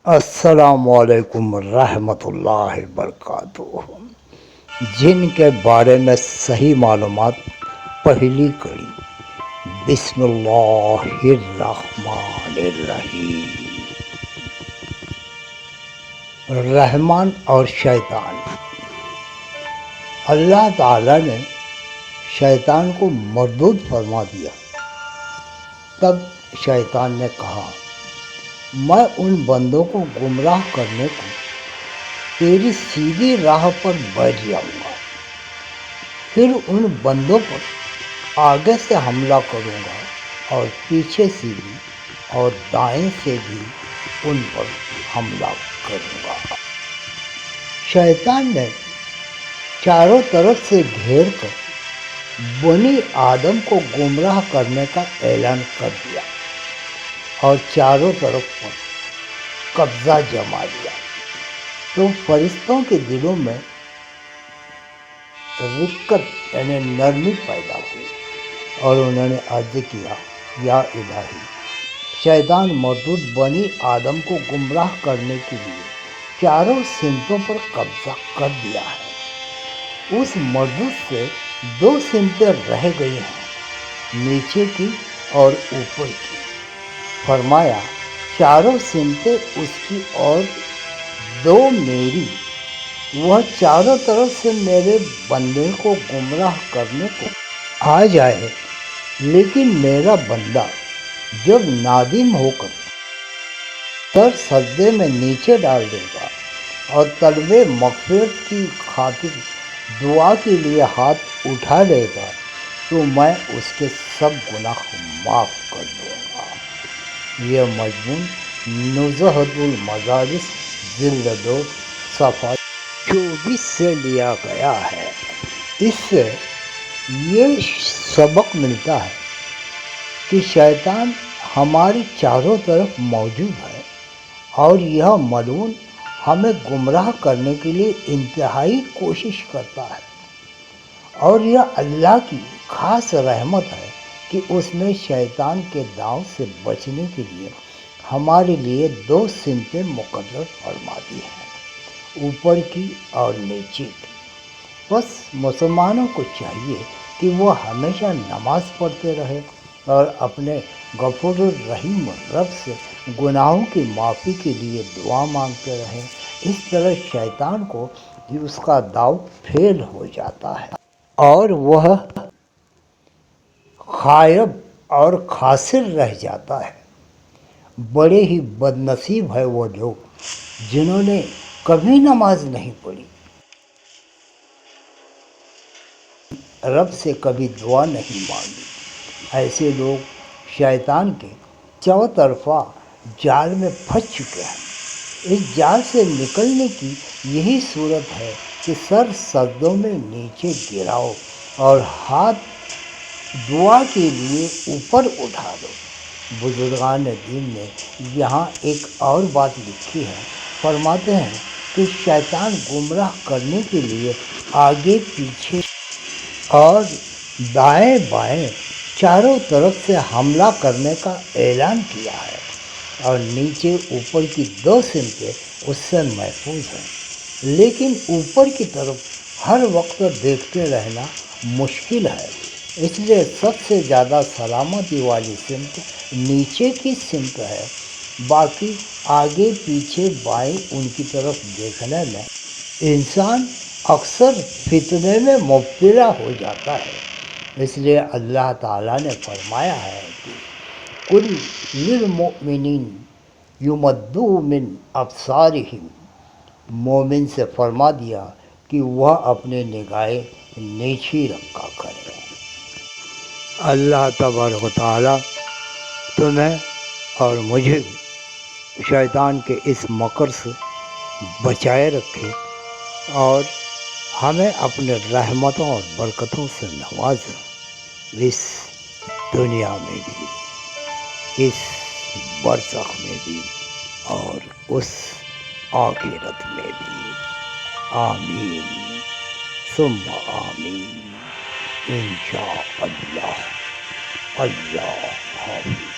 السلام علیکم ورحمۃ اللہ وبرکاتہ۔ جن کے بارے میں صحیح معلومات، پہلی کڑی، بسم اللہ الرحمن الرحیم۔ رحمان اور شیطان۔ اللہ تعالیٰ نے شیطان کو مردود فرما دیا۔ تب شیطان نے کہا، میں ان بندوں کو گمراہ کرنے کو تیری سیدھی راہ پر بیٹھ جاؤں گا، پھر ان بندوں پر آگے سے حملہ کروں گا اور پیچھے سے بھی اور دائیں سے بھی ان پر حملہ کروں گا۔ شیطان نے چاروں طرف سے گھیر کر بنی آدم کو گمراہ کرنے کا اعلان کر دیا اور چاروں طرف پر قبضہ جما لیا۔ تو فرشتوں کے دلوں میں رقت یعنی نرمی پیدا ہوئی اور انہوں نے عرض کیا، یا الہی، شیطان مردود بنی آدم کو گمراہ کرنے کے لیے چاروں سمتوں پر قبضہ کر دیا ہے۔ اس مردود سے دو سمتیں رہ گئی ہیں، نیچے کی اور اوپر کی۔ فرمایا، چاروں سمتیں اس کی اور دو میری، وہ چاروں طرف سے میرے بندے کو گمراہ کرنے کو آ جائے، لیکن میرا بندہ جب نادم ہو کر سر سجدے میں نیچے ڈال دے گا اور طلب مغفرت کی خاطر دعا کے لیے ہاتھ اٹھا لے گا تو میں اس کے سب گناہ معاف کر دوں گا۔ یہ مضمون نزہۃ المدارس جلد 2 صفحہ 24 سے لیا گیا ہے۔ اس سے یہ سبق ملتا ہے کہ شیطان ہماری چاروں طرف موجود ہے اور یہ ملعون ہمیں گمراہ کرنے کے لیے انتہائی کوشش کرتا ہے، اور یہ اللہ کی خاص رحمت ہے کہ اس نے شیطان کے داؤں سے بچنے کے لیے ہمارے لیے دو سمتیں مقرر فرما دی ہیں، اوپر کی اور نیچے کی۔ بس مسلمانوں کو چاہیے کہ وہ ہمیشہ نماز پڑھتے رہے اور اپنے غفور الرحیم رب سے گناہوں کی معافی کے لیے دعا مانگتے رہیں۔ اس طرح شیطان کو اس کا داؤ فیل ہو جاتا ہے اور وہ خائب اور خاسر رہ جاتا ہے۔ بڑے ہی بد نصیب ہے وہ لوگ جنہوں نے کبھی نماز نہیں پڑھی، رب سے کبھی دعا نہیں مانگی۔ ایسے لوگ شیطان کے چوطرفہ جال میں پھنس چکے ہیں۔ اس جال سے نکلنے کی یہی صورت ہے کہ سر سجدوں میں نیچے گراؤ اور ہاتھ دعا کے لیے اوپر اٹھا دو۔ بزرگان دین نے یہاں ایک اور بات لکھی ہے، فرماتے ہیں کہ شیطان گمراہ کرنے کے لیے آگے پیچھے اور دائیں بائیں چاروں طرف سے حملہ کرنے کا اعلان کیا ہے، اور نیچے اوپر کی دو سمتیں اس سے محفوظ ہیں، لیکن اوپر کی طرف ہر وقت دیکھتے رہنا مشکل ہے۔ اس لیے سب سے زیادہ سلامتی والی سمت نیچے کی سمت ہے، باقی آگے پیچھے بائیں ان کی طرف دیکھنے میں انسان اکثر فتنے میں مبتلا ہو جاتا ہے۔ اس لیے اللہ تعالیٰ نے فرمایا ہے کہ قُلْ لِلْمُؤْمِنِينَ يُغَضُّوا مِنْ أَبْصَارِهِمْ، مومن سے فرما دیا کہ وہ اپنے نگاہیں نیچی رکھا کریں۔ اللہ تبارک و تعالیٰ تمہیں اور مجھے شیطان کے اس مکر سے بچائے رکھے اور ہمیں اپنے رحمتوں اور برکتوں سے نوازے، اس دنیا میں بھی، اس برزخ میں بھی اور اس آخرت میں بھی۔ آمین ثم آمین، انشاء اللہ۔ اللہ حافظ۔